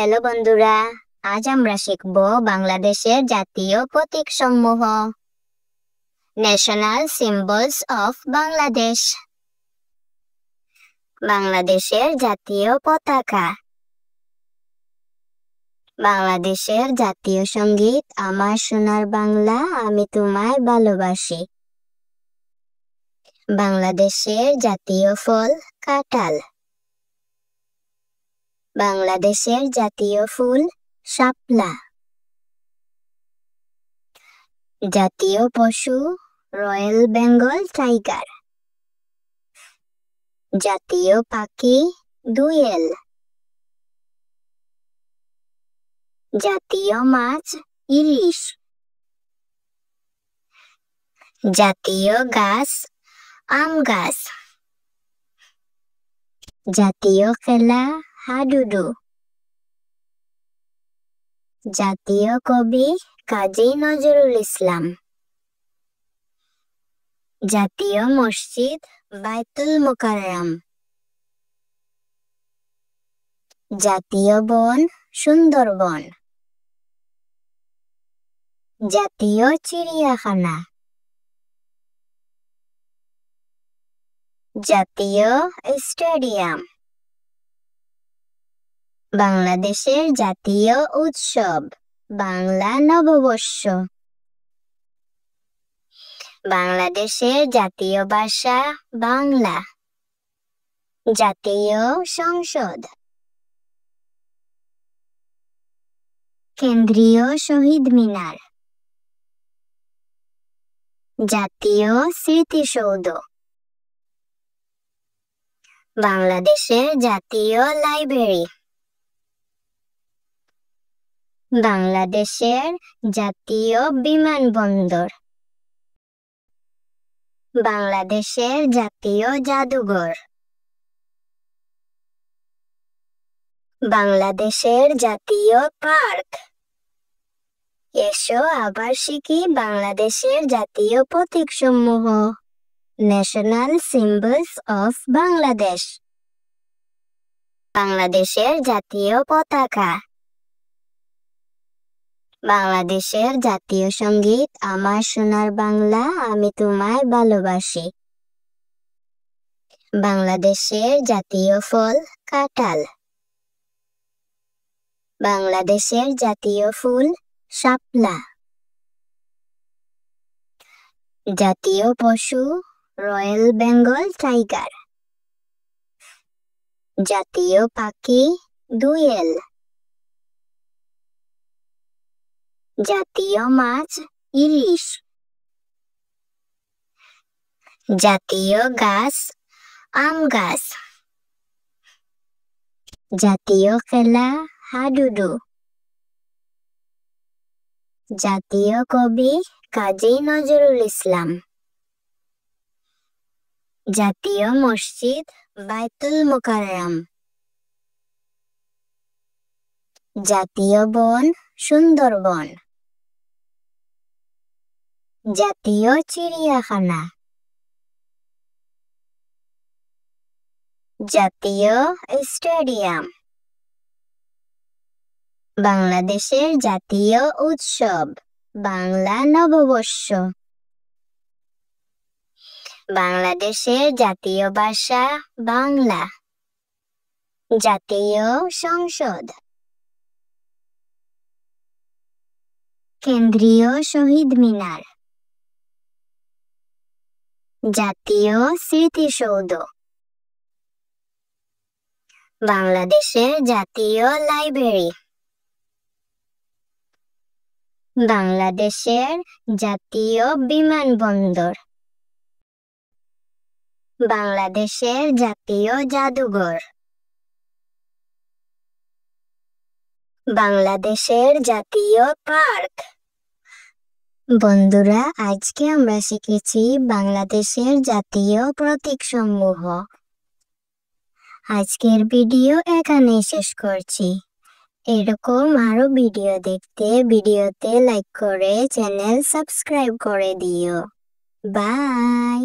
Hello বন্ধুরা, আজ আমরা শিখব বাংলাদেশের জাতীয় প্রতীকসমূহ। National symbols of Bangladesh. বাংলাদেশের জাতীয় পতাকা। বাংলাদেশের জাতীয় সঙ্গীত আমার সোনার বাংলা আমি তোমায় ভালোবাসি। বাংলাদেশের জাতীয় ফল কাঁঠাল। বাংলাদেশের জাতীয় ফুল শাপলা। জাতীয় পশু রয়্যাল বেঙ্গল টাইগার। জাতীয় পাখি দোয়েল। জাতীয় মাছ ইলিশ। জাতীয় গাছ আম গাছ। জাতীয় খেলা হাডুডু। জাতীয় কবি কাজী নজরুল ইসলাম। জাতীয় মসজিদ বাইতুল মুকাররম। জাতীয় বন সুন্দরবন। জাতীয় চিড়িয়াখানা। জাতীয় স্টেডিয়াম। বাংলাদেশের জাতীয় উৎসব বাংলা নববর্ষ। বাংলাদেশের জাতীয় ভাষা বাংলা। জাতীয় সংসদ। কেন্দ্রীয় শহীদ মিনার। জাতীয় স্মৃতিসৌধ। বাংলাদেশের জাতীয় লাইব্রেরি। বাংলাদেশের জাতীয় বিমানবন্দর। বাংলাদেশের জাতীয় জাদুঘর। বাংলাদেশের জাতীয় পার্ক। এসো আবার শিখি বাংলাদেশের জাতীয় প্রতীকসমূহ। National symbols of Bangladesh. বাংলাদেশের জাতীয় পতাকা। বাংলাদেশের জাতীয় সঙ্গীত আমার সোনার বাংলা আমি তোমায় ভালোবাসি। বাংলাদেশের জাতীয় ফল কাঁঠাল। বাংলাদেশের জাতীয় ফুল শাপলা। জাতীয় পশু রয়্যাল বেঙ্গল টাইগার। জাতীয় পাখি দোয়েল। জাতীয় মাছ ইলিশ। জাতীয় গাছ আম গাছ। জাতীয় খেলা হাডুডু। জাতীয় কবি কাজী নজরুল ইসলাম। জাতীয় মসজিদ বাইতুল মুকাররম। জাতীয় বন সুন্দরবন। জাতীয় চিড়িয়াখানা। জাতীয় স্টেডিয়াম। বাংলাদেশের জাতীয় উৎসব বাংলা নববর্ষ। বাংলাদেশের জাতীয় ভাষা বাংলা। জাতীয় সংসদ। কেন্দ্রীয় শহীদ মিনার। জাতীয় স্মৃতিসৌধ। বাংলাদেশের জাতীয় লাইব্রেরি। বাংলাদেশের জাতীয় বিমানবন্দর। বাংলাদেশের জাতীয় জাদুঘর। বাংলাদেশের জাতীয় পার্ক। বন্ধুরা, আজকে আমরা শিখেছি বাংলাদেশের জাতীয় প্রতীকসমূহ। আজকের ভিডিও এখানেই শেষ করছি। এরকম আরো ভিডিও দেখতে ভিডিওতে লাইক করে চ্যানেল সাবস্ক্রাইব করে দিও। বাই।